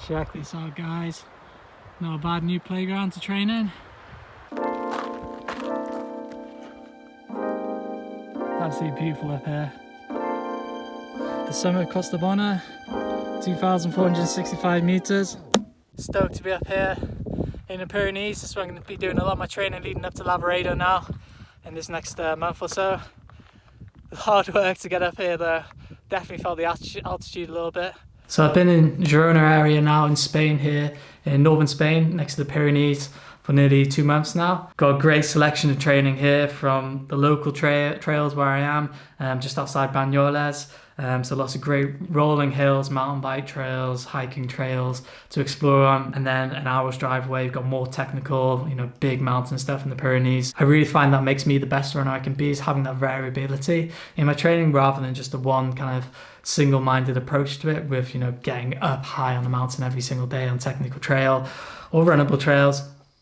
Check this out, guys. Not a bad new playground to train in. Absolutely beautiful up here. The summit of Costa Bona, 2,465 meters. Stoked to be up here in the Pyrenees. This is where I'm going to be doing a lot of my training leading up to Lavaredo now in this next month or so. It's hard work to get up here though. Definitely felt the altitude a little bit. So I've been in Girona area now in Spain here, in northern Spain, next to the Pyrenees for nearly 2 months now. Got a great selection of training here from the local trails where I am, just outside Banyoles. So lots of great rolling hills, mountain bike trails, hiking trails to explore on. And then an hour's drive away, you've got more technical, big mountain stuff in the Pyrenees. I really find that makes me the best runner I can be, is having that variability in my training rather than just the one kind of single-minded approach to it with, getting up high on the mountain every single day on technical trail or runnable trails.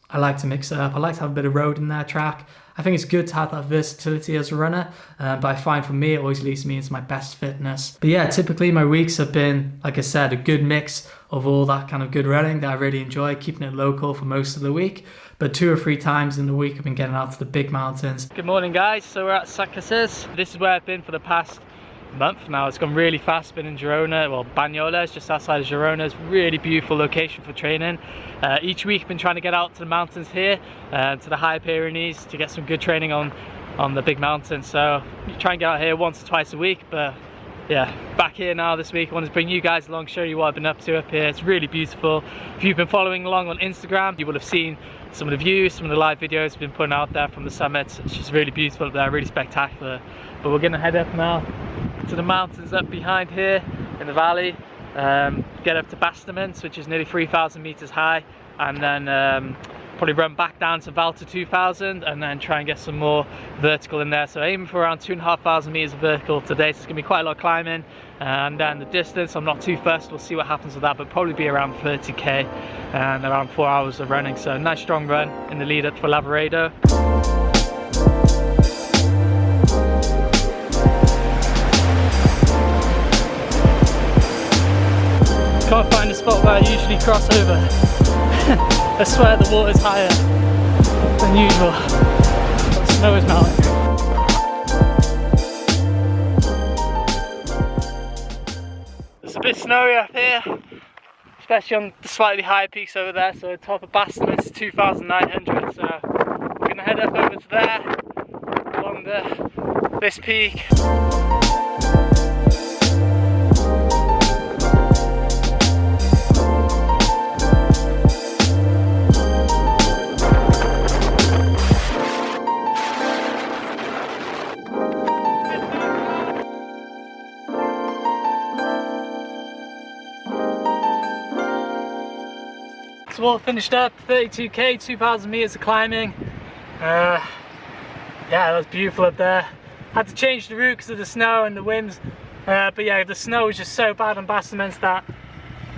I like to mix it up. I like to have a bit of road in there, track. I think it's good to have that versatility as a runner, but I find for me, it always leads me into my best fitness. But yeah, typically my weeks have been, like I said, a good mix of all that kind of good running that I really enjoy, keeping it local for most of the week. But 2 or 3 times in the week, I've been getting out to the big mountains. Good morning, guys. So we're at Sacases. This is where I've been for the past month now. It's gone really fast. Been in Girona, well, Banyoles, just outside of Girona. It's a really beautiful location for training. Each week I've been trying to get out to the mountains here, to the high Pyrenees, to get some good training on the big mountains. So you try and get out here once or twice a week, but yeah, back here now this week. I wanted to bring you guys along, show you what I've been up to up here. It's really beautiful. If you've been following along on Instagram, you will have seen some of the views, some of the live videos I've been putting out there from the summits. It's just really beautiful up there, really spectacular. But we're gonna head up now to the mountains up behind here in the valley, get up to Bastaments, which is nearly 3,000 meters high, and then probably run back down to Valta 2000 and then try and get some more vertical in there. So aiming for around 2,500 meters of vertical today, so it's gonna be quite a lot of climbing. And then the distance, I'm not too fussed, we'll see what happens with that, but probably be around 30k and around 4 hours of running. So a nice strong run in the lead up for Lavaredo. Can't find a spot where I usually cross over. I swear the water's higher than usual. The snow is melting. It's a bit snowy up here, especially on the slightly higher peaks over there. So the top of Bastaments is 2,900. So we're gonna head up over to there along this peak. So all finished up, 32k, 2,000 meters of climbing. Yeah, that was beautiful up there. Had to change the route because of the snow and the winds. But yeah, the snow was just so bad on Bastaments that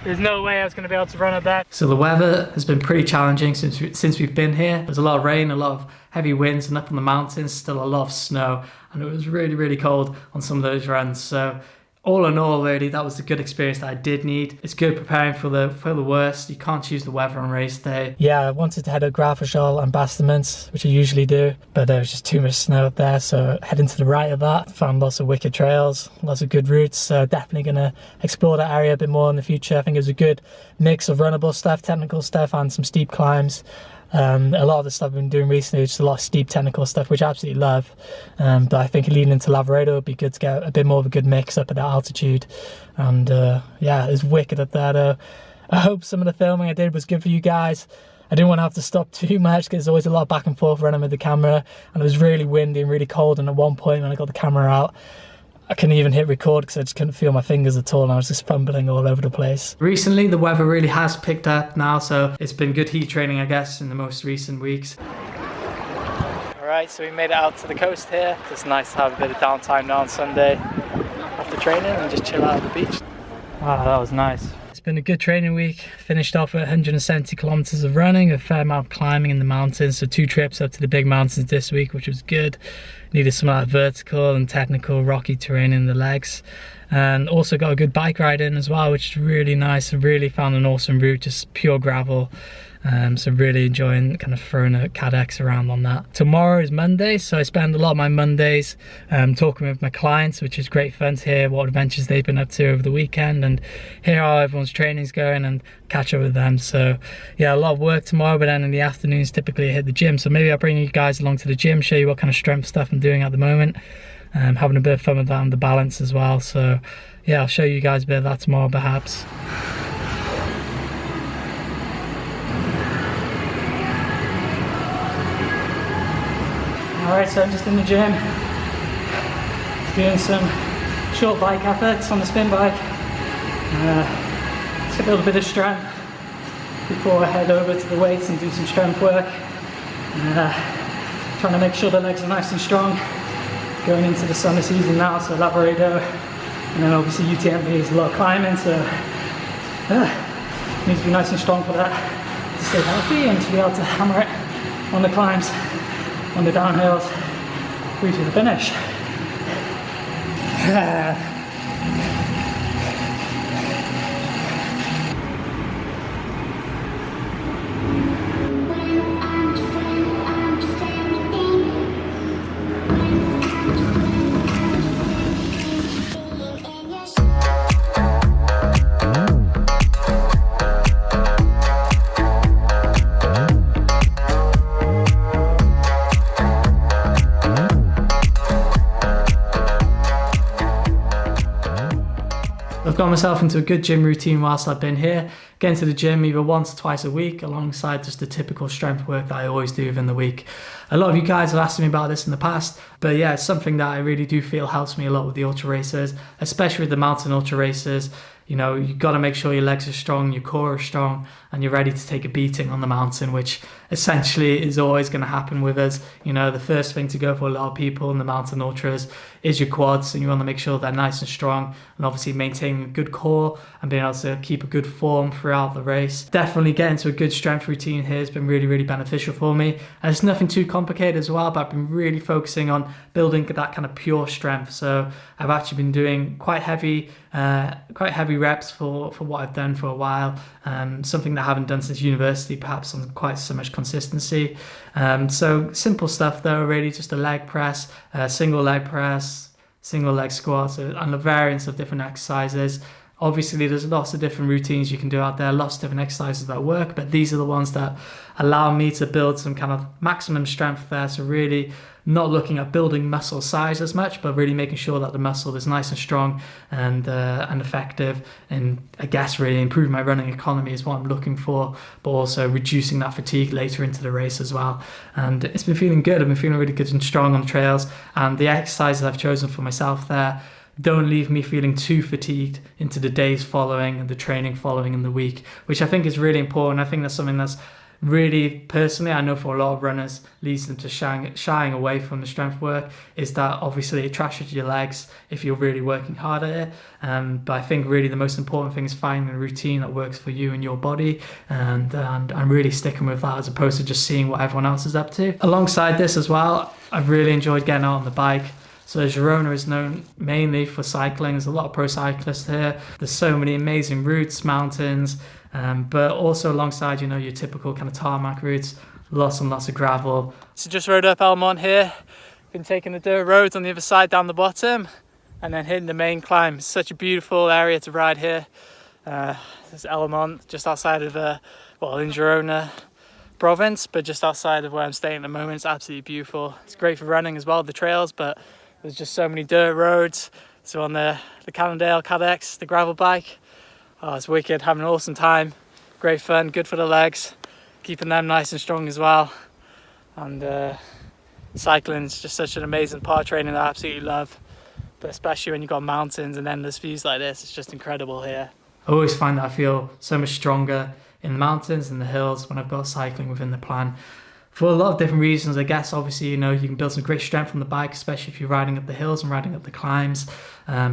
there's no way I was going to be able to run up there. So the weather has been pretty challenging since we've been here. There's a lot of rain, a lot of heavy winds, and up on the mountains still a lot of snow. And it was really, really cold on some of those runs. So all in all, really, that was a good experience that I did need. It's good preparing for the worst. You can't choose the weather on race day. Yeah, I wanted to head up Grafachol and Bastaments, which I usually do, but there was just too much snow up there, so heading to the right of that. Found lots of wicked trails, lots of good routes, so definitely going to explore that area a bit more in the future. I think it was a good mix of runnable stuff, technical stuff, and some steep climbs. A lot of the stuff I've been doing recently is just a lot of steep technical stuff, which I absolutely love. But I think leading into Lavaredo would be good to get a bit more of a good mix up at that altitude. And yeah, it's wicked up there though. I hope some of the filming I did was good for you guys. I didn't want to have to stop too much because there's always a lot of back and forth running with the camera, and it was really windy and really cold. And at one point when I got the camera out, I couldn't even hit record because I just couldn't feel my fingers at all, and I was just fumbling all over the place. Recently the weather really has picked up now, so it's been good heat training, I guess, in the most recent weeks. Alright, so we made it out to the coast here. It's nice to have a bit of downtime now on Sunday after training and just chill out at the beach. Wow, that was nice. It's been a good training week. Finished off at 170 kilometers of running, a fair amount of climbing in the mountains, so 2 trips up to the big mountains this week, which was good. needed some like vertical and technical rocky terrain in the legs. And also got a good bike ride in as well, which is really nice. I really found an awesome route, just pure gravel. So really enjoying kind of throwing a CAD-X around on that. Tomorrow is Monday, so I spend a lot of my Mondays talking with my clients, which is great fun to hear what adventures they've been up to over the weekend and hear how everyone's training's going and catch up with them. So yeah, a lot of work tomorrow, but then in the afternoons typically I hit the gym. So maybe I'll bring you guys along to the gym, show you what kind of strength stuff I'm doing at the moment. Having a bit of fun with that and the balance as well. So yeah, I'll show you guys a bit of that tomorrow perhaps. Alright, so I'm just in the gym, doing some short bike efforts on the spin bike. Just a little bit of strength before I head over to the weights and do some strength work. Trying to make sure the legs are nice and strong going into the summer season now, so Lavaredo, and then obviously UTMB is a lot of climbing, so needs to be nice and strong for that, to stay healthy and to be able to hammer it on the climbs, on the downhills, through to the finish. I've got myself into a good gym routine whilst I've been here, getting to the gym either once or twice a week alongside just the typical strength work that I always do within the week. A lot of you guys have asked me about this in the past, but yeah, it's something that I really do feel helps me a lot with the ultra racers, especially with the mountain ultra racers. You know, you've got to make sure your legs are strong, your core is strong, and you're ready to take a beating on the mountain, which essentially is always going to happen with us. You know, the first thing to go for a lot of people in the mountain ultras is your quads, and you want to make sure they're nice and strong, and obviously maintaining a good core and being able to keep a good form throughout the race. Definitely getting to a good strength routine here has been really, really beneficial for me. And it's nothing too complicated as well, but I've been really focusing on building that kind of pure strength. So I've actually been doing quite heavy reps for what I've done for a while. Something that I haven't done since university, perhaps on quite so much consistency. So simple stuff though, really just a leg press, single leg press, single leg squats, and a variance of different exercises. Obviously there's lots of different routines you can do out there, lots of different exercises that work, but these are the ones that allow me to build some kind of maximum strength there. So really not looking at building muscle size as much, but really making sure that the muscle is nice and strong and effective, and I guess really improving my running economy is what I'm looking for, but also reducing that fatigue later into the race as well. And it's been feeling good. I've been feeling really good and strong on the trails, and the exercises I've chosen for myself there don't leave me feeling too fatigued into the days following and the training following in the week, which I think is really important. I think that's something that's really, personally, I know for a lot of runners, leads them to shying away from the strength work, is that obviously it trashes your legs if you're really working hard at it. But I think really the most important thing is finding a routine that works for you and your body, and really sticking with that as opposed to just seeing what everyone else is up to. Alongside this as well, I've really enjoyed getting out on the bike. So Girona is known mainly for cycling. There's a lot of pro cyclists here. There's so many amazing routes, mountains, but also alongside, you know, your typical kind of tarmac routes, lots and lots of gravel. So just rode up Elmont here. Been taking the dirt roads on the other side down the bottom and then hitting the main climb. It's such a beautiful area to ride here. There's Elmont just outside of, in Girona province, but just outside of where I'm staying at the moment. It's absolutely beautiful. It's great for running as well, the trails, but there's just so many dirt roads. So on the Cannondale CAD-X, the gravel bike, oh, it's wicked, having an awesome time. Great fun, good for the legs, keeping them nice and strong as well. And cycling is just such an amazing part of training that I absolutely love. But especially when you've got mountains and endless views like this, it's just incredible here. I always find that I feel so much stronger in the mountains and the hills when I've got cycling within the plan. For a lot of different reasons, I guess. Obviously, you know, you can build some great strength from the bike, especially if you're riding up the hills and riding up the climbs,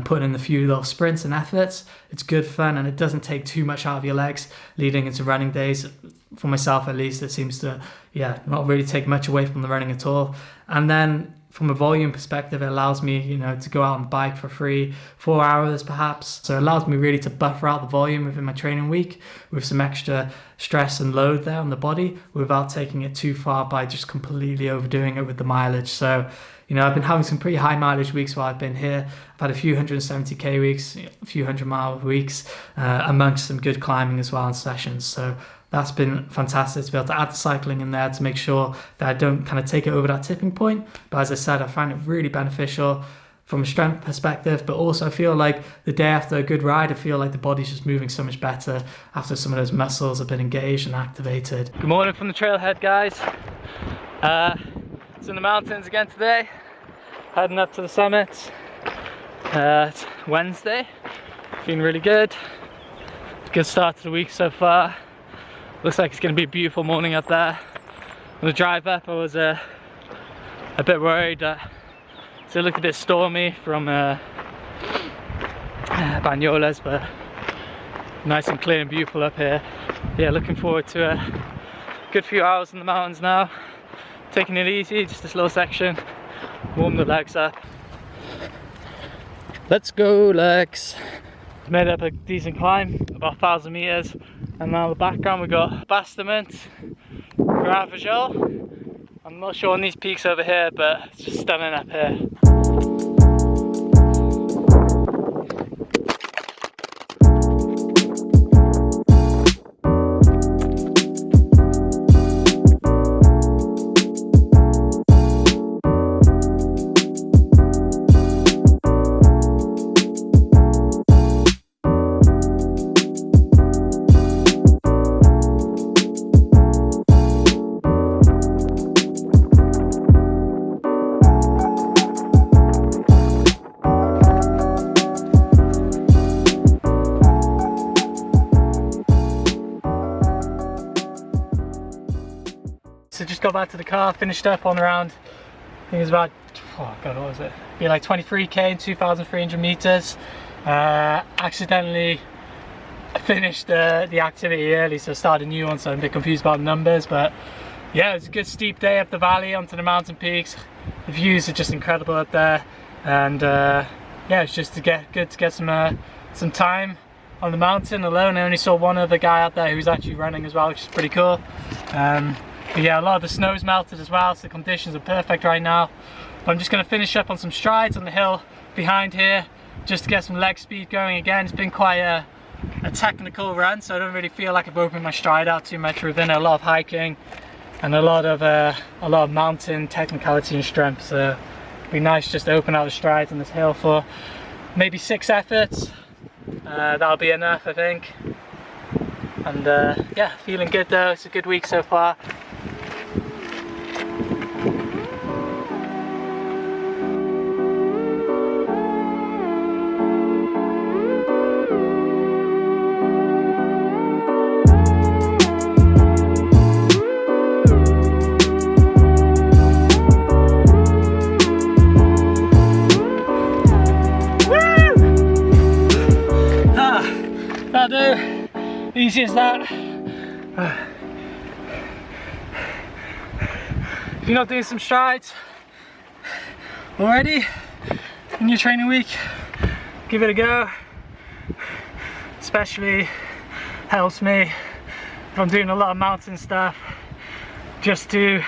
putting in a few little sprints and efforts. It's good fun, and it doesn't take too much out of your legs leading into running days. For myself, at least, it seems to, not really take much away from the running at all. And then from a volume perspective, it allows me, you know, to go out and bike for 3-4 hours perhaps. So it allows me really to buffer out the volume within my training week with some extra stress and load there on the body without taking it too far by just completely overdoing it with the mileage. So, you know, I've been having some pretty high mileage weeks while I've been here. I've had a few 170k weeks, a few 100-mile weeks, amongst some good climbing as well and sessions. So that's been fantastic to be able to add the cycling in there to make sure that I don't kind of take it over that tipping point. But as I said, I find it really beneficial from a strength perspective, but also I feel like the day after a good ride, I feel like the body's just moving so much better after some of those muscles have been engaged and activated. Good morning from the trailhead, guys. It's in the mountains again today, heading up to the summit. It's Wednesday, feeling really good. Good start to the week so far. Looks like it's going to be a beautiful morning up there. On the drive up I was a bit worried that it looked a bit stormy from Banyoles, but nice and clear and beautiful up here. Yeah, looking forward to a good few hours in the mountains now. Taking it easy, just this little section, warm the legs up. Let's go, legs. Made up a decent climb, about 1,000 meters, and now in the background we've got Bastament, Gravajol. I'm not sure on these peaks over here, but it's just stunning up here. So just got back to the car, finished up on around, I think it was about, oh god, what was it? Be like 23k and 2,300 meters. Accidentally finished the activity early, so started a new one, so I'm a bit confused about the numbers, but yeah, it was a good steep day up the valley onto the mountain peaks. The views are just incredible up there, and yeah, it's just good to get some time on the mountain alone. I only saw one other guy out there who was actually running as well, which is pretty cool. But yeah, a lot of the snow's melted as well, so the conditions are perfect right now. But I'm just going to finish up on some strides on the hill behind here, just to get some leg speed going again. It's been quite a technical run, so I don't really feel like I've opened my stride out too much within a lot of hiking and a lot of mountain technicality and strength. So it'd be nice just to open out the strides on this hill for maybe 6 efforts. That'll be enough, I think. And yeah, feeling good though. It's a good week so far. Easy as that. If you're not doing some strides already in your training week, give it a go. Especially helps me if I'm doing a lot of mountain stuff, just to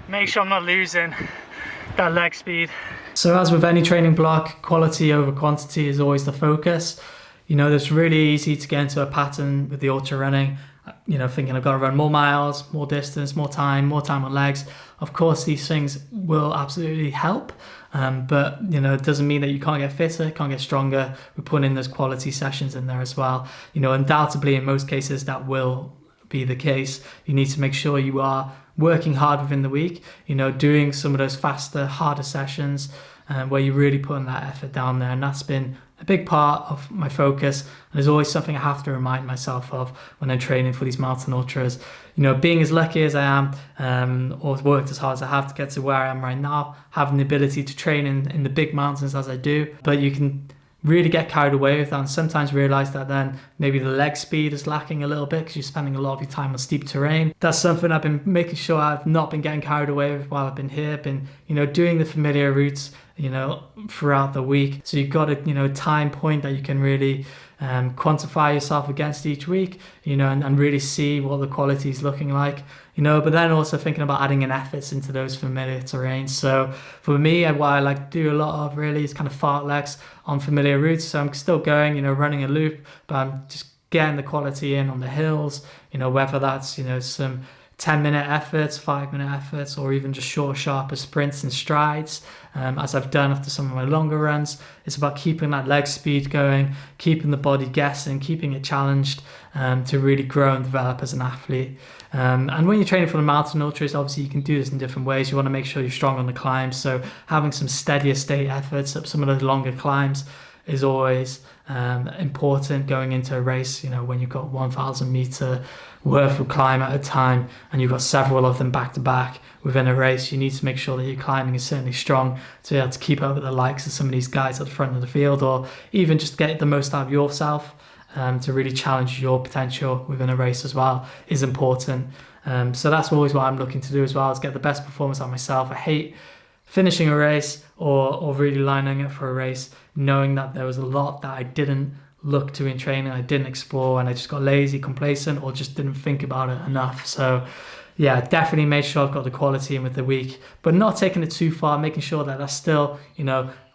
make sure I'm not losing that leg speed. So as with any training block, quality over quantity is always the focus. You know, it's really easy to get into a pattern with the ultra running, you know, thinking I've got to run more miles, more distance, more time on legs. Of course, these things will absolutely help, but, you know, it doesn't mean that you can't get fitter, can't get stronger. We're putting in those quality sessions in there as well. You know, undoubtedly, in most cases, that will be the case. You need to make sure you are working hard within the week, you know, doing some of those faster, harder sessions, where you're really putting that effort down there. And that's been a big part of my focus, and there's always something I have to remind myself of when I'm training for these mountain ultras. You know, being as lucky as I am, or worked as hard as I have to get to where I am right now, having the ability to train in the big mountains as I do, but you can really get carried away with that, and sometimes realize that then maybe the leg speed is lacking a little bit because you're spending a lot of your time on steep terrain. That's something I've been making sure I've not been getting carried away with while I've been here. Been, doing the familiar routes, throughout the week. So you've got a, time point that you can really quantify yourself against each week, and really see what the quality is looking like, but then also thinking about adding in efforts into those familiar terrains. So for me, what I like to do a lot of really is kind of fartlegs on familiar routes. So I'm still going, running a loop, but I'm just getting the quality in on the hills, whether that's, some 10-minute efforts, 5-minute efforts, or even just short, sharper sprints and strides, as I've done after some of my longer runs. It's about keeping that leg speed going, keeping the body guessing, keeping it challenged, to really grow and develop as an athlete. And when you're training for the mountain ultras, obviously you can do this in different ways. You want to make sure you're strong on the climbs, so having some steadier state efforts up some of those longer climbs is always important going into a race. When you've got 1,000 meter worth of climb at a time and you've got several of them back to back within a race, you need to make sure that your climbing is certainly strong to be able to keep up with the likes of some of these guys at the front of the field, or even just get the most out of yourself, to really challenge your potential within a race as well is important. So that's always what I'm looking to do as well, is get the best performance out of myself. I hate finishing a race or really lining up for a race knowing that there was a lot that I didn't look to in training, I didn't explore, and I just got lazy, complacent, or just didn't think about it enough. So yeah, definitely make sure I've got the quality in with the week, but not taking it too far, making sure that that's still,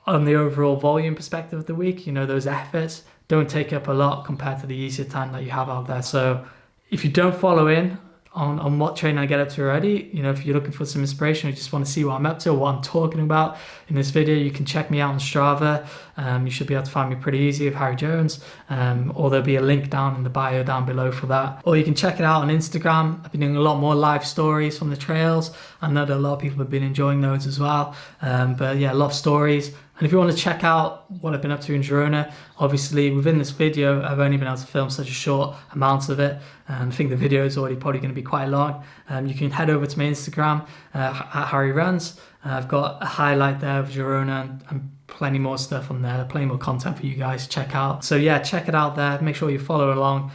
on the overall volume perspective of the week, those efforts don't take up a lot compared to the easier time that you have out there. So if you don't follow in on what training I get up to already, if you're looking for some inspiration or you just want to see what I'm up to or what I'm talking about in this video, you can check me out on Strava. You should be able to find me pretty easy with Harry Jones, or there'll be a link down in the bio down below for that. Or you can check it out on Instagram. I've been doing a lot more live stories from the trails. I know that a lot of people have been enjoying those as well. But yeah, a lot of stories. And if you want to check out what I've been up to in Girona, obviously within this video, I've only been able to film such a short amount of it. I think the video is already probably going to be quite long. You can head over to my Instagram, at Harry Runs. I've got a highlight there of Girona and plenty more stuff on there, plenty more content for you guys to check out. So yeah, check it out there. Make sure you follow along,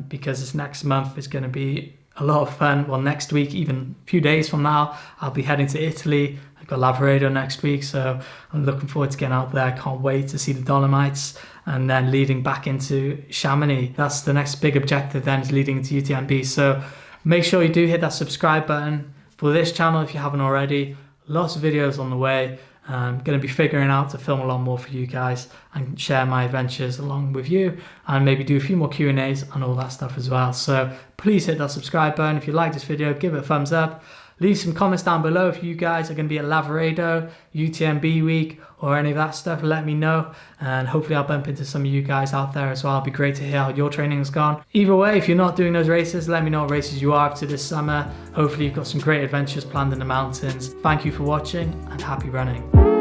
because this next month is going to be a lot of fun. Well, next week, even a few days from now, I'll be heading to Italy. I've got Lavaredo next week, so I'm looking forward to getting out there. I can't wait to see the Dolomites, and then leading back into Chamonix. That's the next big objective then, is leading into UTMB. So make sure you do hit that subscribe button for this channel if you haven't already. Lots of videos on the way. I'm going to be figuring out to film a lot more for you guys and share my adventures along with you, and maybe do a few more Q&As and all that stuff as well. So please hit that subscribe button. If you like this video, give it a thumbs up. Leave some comments down below if you guys are going to be at Lavaredo, UTMB week, or any of that stuff. Let me know, and hopefully I'll bump into some of you guys out there as well. It'd be great to hear how your training has gone. Either way, if you're not doing those races, let me know what races you are up to this summer. Hopefully you've got some great adventures planned in the mountains. Thank you for watching, and happy running.